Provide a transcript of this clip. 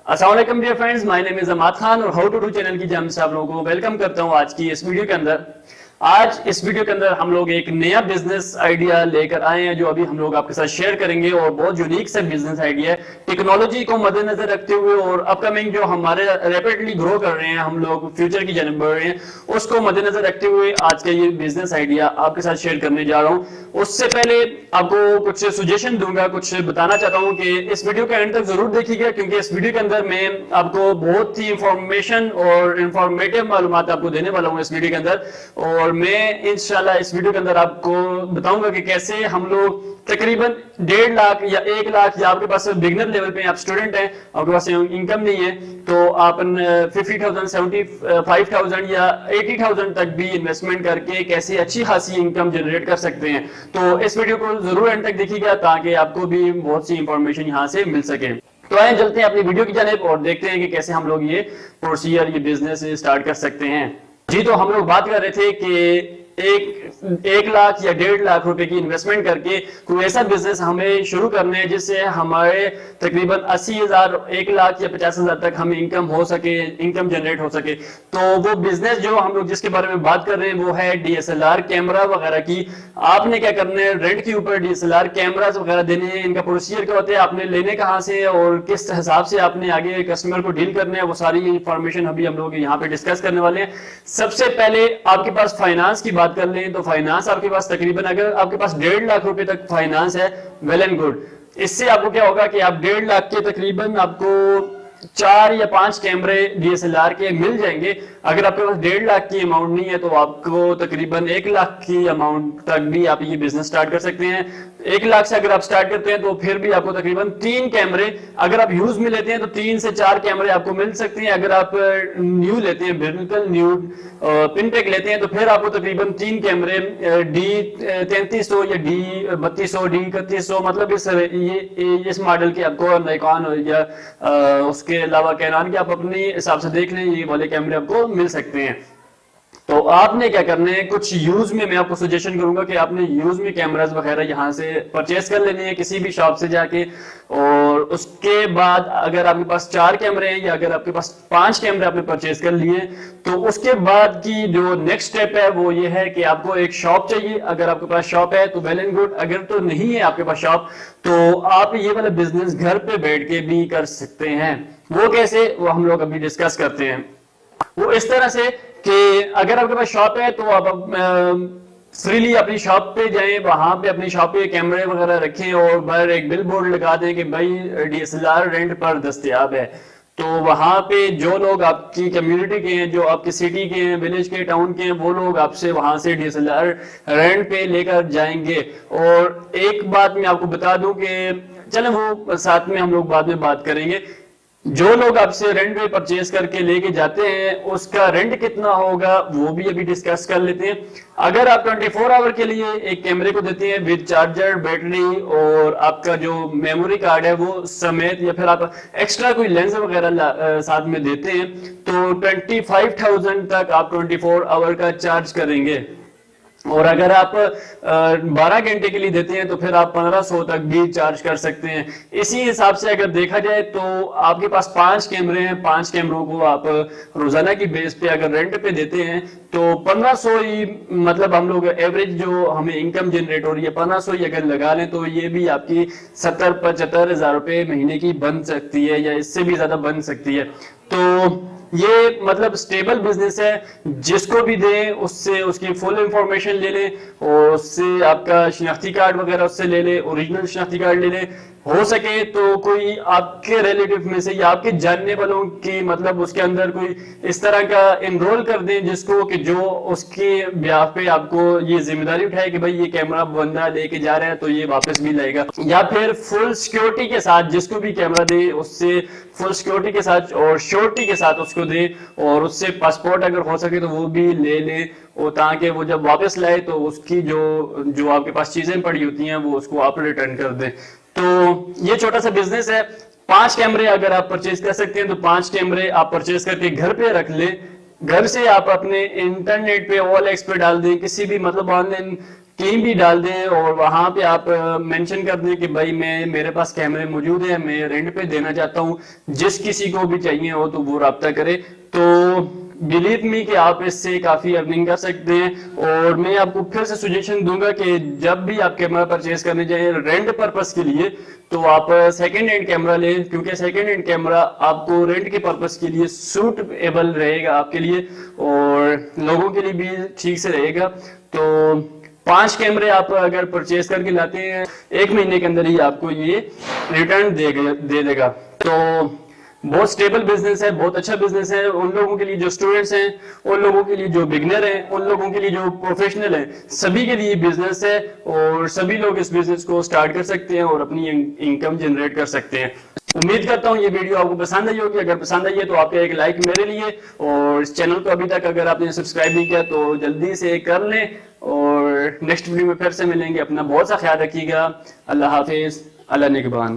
अस्सलाम वालेकुम dear friends, my name is Amad Khan और हाउ टू डू चैनल की जानिब से आप लोगों को वेलकम करता हूं आज की इस वीडियो के अंदर। आज इस वीडियो के अंदर हम लोग एक नया बिजनेस आइडिया लेकर आए हैं जो अभी हम लोग आपके साथ शेयर करेंगे और बहुत यूनिक सा बिजनेस आइडिया है। टेक्नोलॉजी को मद्देनजर रखते हुए और अपकमिंग जो हमारे रैपिडली ग्रो कर रहे हैं, हम लोग फ्यूचर की जानिब बढ़ रहे हैं, उसको मद्देनजर रखते हुए आज का ये बिजनेस आइडिया आपके साथ शेयर करने जा रहा हूँ। उससे पहले आपको कुछ सजेशन दूंगा, कुछ बताना चाहता हूँ कि इस वीडियो के एंड तक जरूर देखिएगा, क्योंकि इस वीडियो के अंदर मैं आपको बहुत ही इंफॉर्मेशन और इंफॉर्मेटिव मालूमात आपको देने वाला हूँ इस वीडियो के अंदर। और मैं इंशाल्लाह इस वीडियो के अंदर आपको बताऊंगा कि कैसे हम लोग तकरीबन 1.5 लाख या 1 लाख, या आपके पास बिगनर लेवल पे आप स्टूडेंट हैं, आपके पास इनकम नहीं है, तो आप 50,000, 75,000 या 80,000 तक भी इन्वेस्टमेंट करके कैसे अच्छी खासी इनकम जनरेट कर सकते हैं। तो इस वीडियो को जरूर एंड तक देखिएगा ताकि आपको भी बहुत सी इंफॉर्मेशन यहाँ से मिल सके। तो आइए चलते हैं अपनी वीडियो की जानिब और देखते हैं कि कैसे हम लोग ये प्रोसीजर, ये बिजनेस स्टार्ट कर सकते हैं। जी, तो हम लोग बात कर रहे थे कि एक लाख या 1.5 लाख रुपए की इन्वेस्टमेंट करके कोई ऐसा बिजनेस हमें शुरू करना है जिससे हमारे तकरीबन 80,000, 1 लाख या 50,000 तक हमें इनकम हो सके, इनकम जनरेट हो सके। तो वो बिजनेस जो हम लोग जिसके बारे में बात कर रहे हैं वो है DSLR कैमरा वगैरह की। आपने क्या करना है, रेंट के ऊपर DSLR कैमरास वगैरह देने हैं। इनका प्रोसीजर क्या होता है, आपने लेने कहाँ से और किस हिसाब से आपने आगे कस्टमर को डील करना है, वो सारी इंफॉर्मेशन अभी हम लोग यहाँ पे डिस्कस करने वाले हैं। सबसे पहले आपके पास फाइनेंस की बात कर लें तो फाइनेंस आपके पास तकरीबन, अगर आपके पास 1.5 लाख रुपए तक फाइनेंस है, वेल एंड गुड। इससे आपको क्या होगा कि आप 1.5 लाख के तकरीबन आपको 4 या 5 कैमरे DSLR के मिल जाएंगे। अगर आपके पास 1.5 लाख की अमाउंट नहीं है तो आपको तकरीबन 1 लाख की अमाउंट तक भी आप ये बिजनेस स्टार्ट कर सकते हैं। 1 लाख से अगर आप स्टार्ट करते हैं तो फिर भी आपको तकरीबन 3 कैमरे, अगर आप यूज में लेते हैं तो 3 से 4 कैमरे आपको मिल सकते हैं। अगर आप न्यू लेते हैं, बिल्कुल न्यू पिनटेक लेते हैं, तो फिर आपको तकरीबन 3 कैमरे D3300 या D3200, D3100, मतलब इस मॉडल के आपको निकॉन या उसके अलावा कैनन के आप अपने हिसाब से देख लें, ये वाले कैमरे आपको मिल सकते हैं। तो आपने क्या करना है, कुछ यूज में मैं आपको सजेशन करूंगा कि आपने यूज में कैमरास वगैरह यहाँ से परचेस कर लेने हैं किसी भी शॉप से जाके। और उसके बाद अगर आपके पास 4 कैमरे हैं या अगर आपके पास 5 कैमरे आपने परचेस कर लिए, तो उसके बाद की जो नेक्स्ट स्टेप है वो ये है कि आपको एक शॉप चाहिए। अगर आपके पास शॉप है तो वेल एंड गुड, अगर तो नहीं है आपके पास शॉप तो आप ये वाला बिजनेस घर पे बैठ के भी कर सकते हैं। वो कैसे, वो हम लोग अभी डिस्कस करते हैं। वो इस तरह से कि अगर आपके पास शॉप है तो आप फ्रीली अपनी शॉप पे जाएं, वहां पे अपनी शॉप पे कैमरे वगैरह रखें और बाहर एक बिल बोर्ड लगा दें कि भाई DSLR रेंट पर दस्तयाब है। तो वहां पे जो लोग आपकी कम्युनिटी के हैं, जो आपकी सिटी के हैं, विलेज के, टाउन के हैं, वो लोग आपसे वहां से DSLR रेंट पे लेकर जाएंगे। और एक बात मैं आपको बता दूं कि चलें वो साथ में हम लोग बाद में बात करेंगे। जो लोग आपसे रेंट पे परचेज करके लेके जाते हैं उसका रेंट कितना होगा वो भी अभी डिस्कस कर लेते हैं। अगर आप 24 आवर के लिए एक कैमरे को देते हैं विद चार्जर, बैटरी और आपका जो मेमोरी कार्ड है वो समेत, या फिर आप एक्स्ट्रा कोई लेंस वगैरह साथ में देते हैं, तो 25,000 तक आप 24 आवर का चार्ज करेंगे। और अगर आप 12 घंटे के लिए देते हैं तो फिर आप 1500 तक भी चार्ज कर सकते हैं। इसी हिसाब से अगर देखा जाए तो आपके पास 5 कैमरे हैं, 5 कैमरों को आप रोजाना की बेस पे अगर रेंट पे देते हैं तो 1500 ही, मतलब हम लोग एवरेज जो हमें इनकम जनरेट हो रही है 1500 ही अगर लगा लें तो ये भी आपकी 70-75 हजार रुपए महीने की बन सकती है या इससे भी ज्यादा बन सकती है। तो ये मतलब स्टेबल बिजनेस है, जिसको भी दें उससे उसकी फुल इंफॉर्मेशन ले लें और उससे आपका शनाख्ती कार्ड वगैरह उससे ले लें, ओरिजिनल शनाख्ती कार्ड ले लें। हो सके तो कोई आपके रिलेटिव में से या आपके जानने वालों की, मतलब उसके अंदर कोई इस तरह का एनरोल कर दें जिसको कि जो उसके ब्याह पे आपको ये जिम्मेदारी उठाए कि भाई ये कैमरा बंदा लेके जा रहा है तो ये वापस भी लाएगा। या फिर फुल सिक्योरिटी के साथ जिसको भी कैमरा दे उससे फुल सिक्योरिटी के साथ और श्योरिटी के साथ उसको दे, और उससे पासपोर्ट अगर हो सके तो वो भी ले ले, और ताकि वो जब वापस लाए तो उसकी जो आपके पास चीजें पड़ी होती हैं वो उसको आप रिटर्न कर दें। तो ये छोटा सा बिजनेस है। 5 कैमरे अगर आप परचेज कर सकते हैं तो 5 कैमरे आप परचेज करके घर पे रख ले। घर से आप अपने इंटरनेट पे OLX पे डाल दें, किसी भी मतलब ऑनलाइन کہیں بھی ڈال دیں اور وہاں پہ آپ مینشن کر دیں کہ بھائی میرے پاس کیمرے موجود ہیں, میں رینٹ پہ دینا چاہتا ہوں, جس کسی کو بھی چاہیے ہو تو وہ رابطہ کرے. تو بلیو می کہ آپ اس سے کافی ارننگ کر سکتے ہیں. اور میں آپ کو پھر سے سجیشن دوں گا کہ جب بھی آپ کیمرہ پرچیز کرنے جائیں رینٹ پرپس کے لیے تو آپ سیکنڈ ہینڈ کیمرہ لیں, کیونکہ سیکنڈ ہینڈ کیمرہ آپ کو رینٹ کے پرپس کے لیے سوٹیبل رہے گا آپ کے لیے اور لوگوں کے لیے بھی ٹھیک سے رہے گا. تو 5 کیمرے آپ اگر پرچیز کر کے لاتے ہیں 1 مہینے کے اندر ہی آپ کو یہ ریٹرن دے دے گا. تو بہت سٹیبل بزنس ہے, بہت اچھا بزنس ہے ان لوگوں کے لیے جو اسٹوڈنٹس ہیں, ان لوگوں کے لیے جو بگنر ہیں, ان لوگوں کے لیے جو پروفیشنل ہیں, سبھی کے لیے بزنس ہے اور سبھی لوگ اس بزنس کو سٹارٹ کر سکتے ہیں اور اپنی انکم جنریٹ کر سکتے ہیں. امید کرتا ہوں یہ ویڈیو آپ کو پسند آئی ہوگی. اگر پسند آئی ہے تو آپ کا ایک لائک میرے لیے, اور اس چینل کو ابھی تک اگر آپ نے سبسکرائب نہیں کیا تو جلدی سے کر لیں. اور نیکسٹ ویڈیو میں پھر سے ملیں گے. اپنا بہت سا خیال رکھیے گا. اللہ حافظ. اللہ نگہبان.